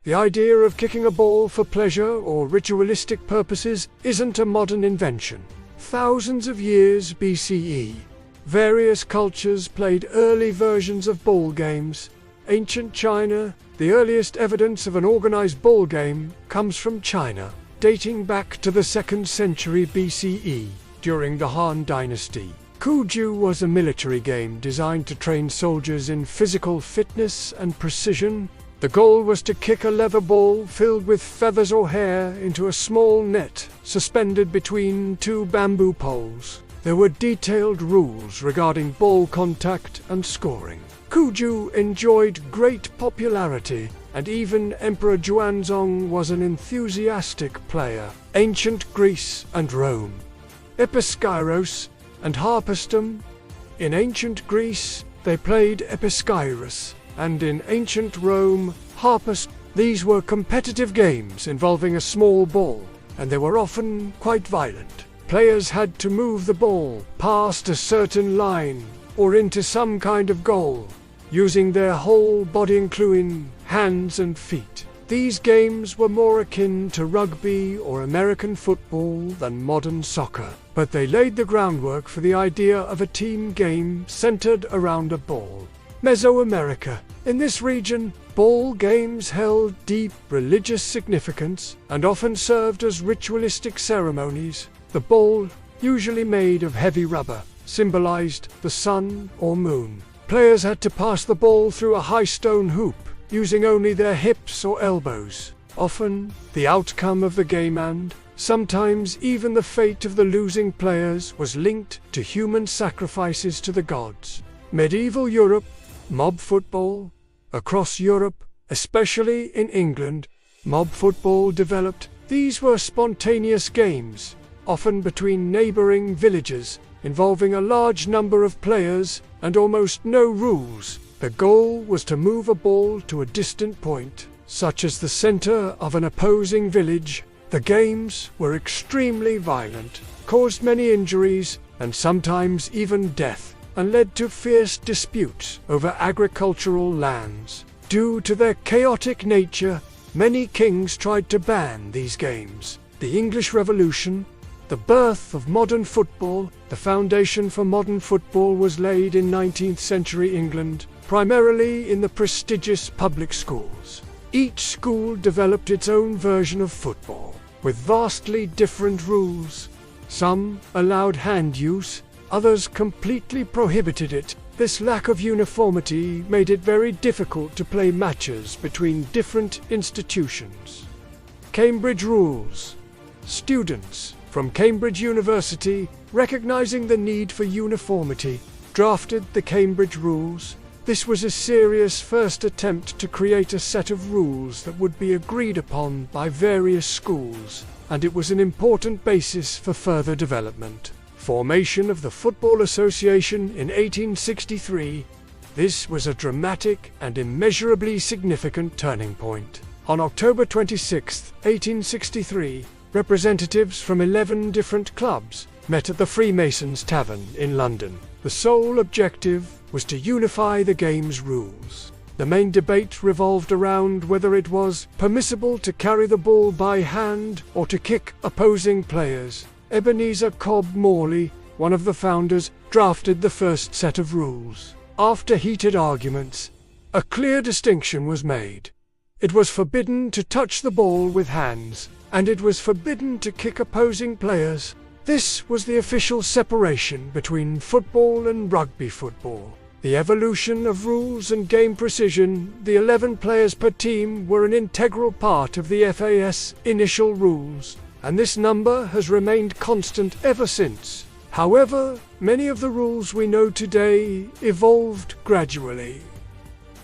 The idea of kicking a ball for pleasure or ritualistic purposes isn't a modern invention. Thousands of years BCE, various cultures played early versions of ball games. Ancient China, the earliest evidence of an organized ball game, comes from China, dating back to the 2nd century BCE, during the Han Dynasty. Cuju was a military game designed to train soldiers in physical fitness and precision. The goal was to kick a leather ball filled with feathers or hair into a small net suspended between two bamboo poles. There were detailed rules regarding ball contact and scoring. Cuju enjoyed great popularity, and even Emperor Xuanzong was an enthusiastic player. Ancient Greece and Rome. Episkyros and Harpastum. In ancient Greece, they played Episkyrus, and in ancient Rome, Harpastum. These were competitive games involving a small ball, and they were often quite violent. Players had to move the ball past a certain line or into some kind of goal, using their whole body including hands and feet. These games were more akin to rugby or American football than modern soccer, but they laid the groundwork for the idea of a team game centered around a ball. Mesoamerica. In this region, ball games held deep religious significance and often served as ritualistic ceremonies. The ball, usually made of heavy rubber, symbolized the sun or moon. Players had to pass the ball through a high stone hoop, using only their hips or elbows. Often, the outcome of the game and, sometimes even the fate of the losing players was linked to human sacrifices to the gods. Medieval Europe. Mob football. Across Europe, especially in England, mob football developed. These were spontaneous games, often between neighboring villages, involving a large number of players and almost no rules. The goal was to move a ball to a distant point, such as the center of an opposing village. The games were extremely violent, caused many injuries, and sometimes even death, and led to fierce disputes over agricultural lands. Due to their chaotic nature, many kings tried to ban these games. The English Revolution. The birth of modern football. The foundation for modern football was laid in 19th century England, primarily in the prestigious public schools. Each school developed its own version of football, with vastly different rules. Some allowed hand use, others completely prohibited it. This lack of uniformity made it very difficult to play matches between different institutions. Cambridge rules. Students from Cambridge University, recognizing the need for uniformity, drafted the Cambridge Rules. This was a serious first attempt to create a set of rules that would be agreed upon by various schools, and it was an important basis for further development. Formation of the Football Association in 1863. This was a dramatic and immeasurably significant turning point. On October 26, 1863, representatives from 11 different clubs met at the Freemasons Tavern in London. The sole objective was to unify the game's rules. The main debate revolved around whether it was permissible to carry the ball by hand or to kick opposing players. Ebenezer Cobb Morley, one of the founders, drafted the first set of rules. After heated arguments, a clear distinction was made. It was forbidden to touch the ball with hands, and it was forbidden to kick opposing players. This was the official separation between football and rugby football. The evolution of rules and game precision. The 11 players per team were an integral part of the FAS initial rules, and this number has remained constant ever since. However, many of the rules we know today evolved gradually.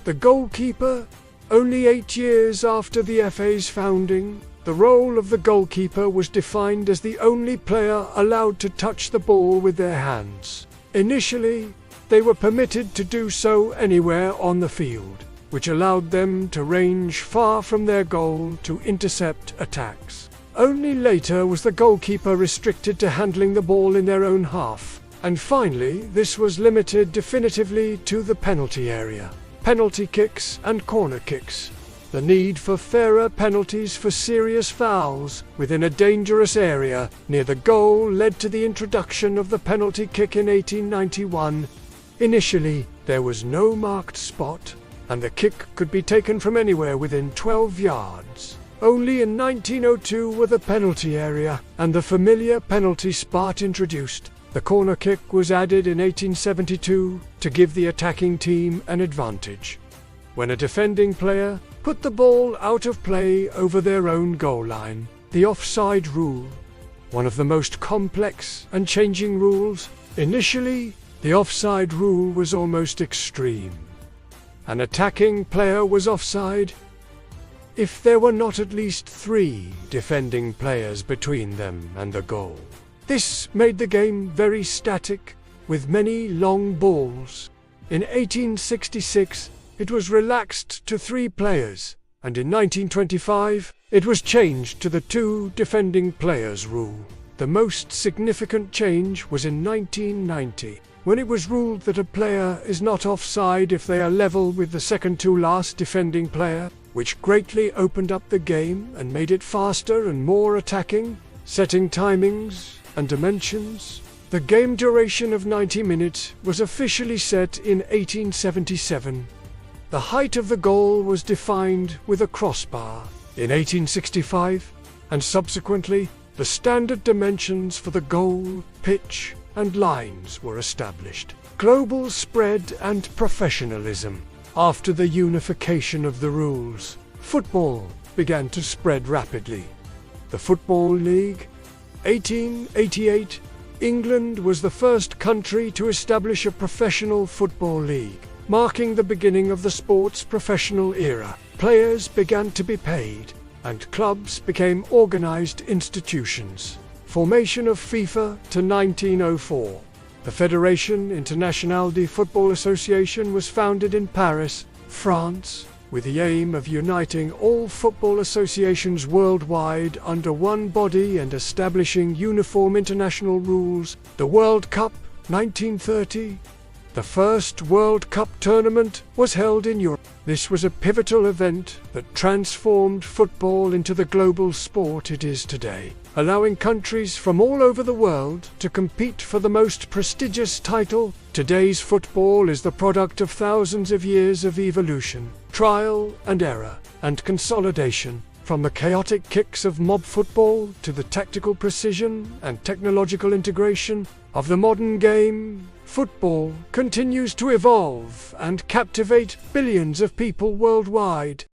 The goalkeeper. Only 8 years after the FA's founding, the role of the goalkeeper was defined as the only player allowed to touch the ball with their hands. Initially, they were permitted to do so anywhere on the field, which allowed them to range far from their goal to intercept attacks. Only later was the goalkeeper restricted to handling the ball in their own half, and finally this was limited definitively to the penalty area. Penalty kicks and corner kicks. The need for fairer penalties for serious fouls within a dangerous area near the goal led to the introduction of the penalty kick in 1891. Initially, there was no marked spot, and the kick could be taken from anywhere within 12 yards. Only in 1902 were the penalty area and the familiar penalty spot introduced. The corner kick was added in 1872 to give the attacking team an advantage. When a defending player put the ball out of play over their own goal line, the offside rule, one of the most complex and changing rules. Initially, the offside rule was almost extreme. An attacking player was offside if there were not at least 3 defending players between them and the goal. This made the game very static, with many long balls. In 1866, it was relaxed to 3 players, and in 1925, it was changed to the 2 defending players rule. The most significant change was in 1990, when it was ruled that a player is not offside if they are level with the second to last defending player, which greatly opened up the game and made it faster and more attacking, setting timings and dimensions. The game duration of 90 minutes was officially set in 1877. The height of the goal was defined with a crossbar in 1865, and subsequently the standard dimensions for the goal, pitch, and lines were established. Global spread and professionalism. After the unification of the rules, football began to spread rapidly. The Football League. 1888, England was the first country to establish a professional football league, marking the beginning of the sport's professional era. Players began to be paid, and clubs became organized institutions. Formation of FIFA to 1904. The Fédération Internationale de Football Association was founded in Paris, France, with the aim of uniting all football associations worldwide under one body and establishing uniform international rules. The World Cup, 1930. The first World Cup tournament was held in Europe. This was a pivotal event that transformed football into the global sport it is today, allowing countries from all over the world to compete for the most prestigious title. Today's football is the product of thousands of years of evolution, trial and error, and consolidation. From the chaotic kicks of mob football to the tactical precision and technological integration of the modern game, football continues to evolve and captivate billions of people worldwide.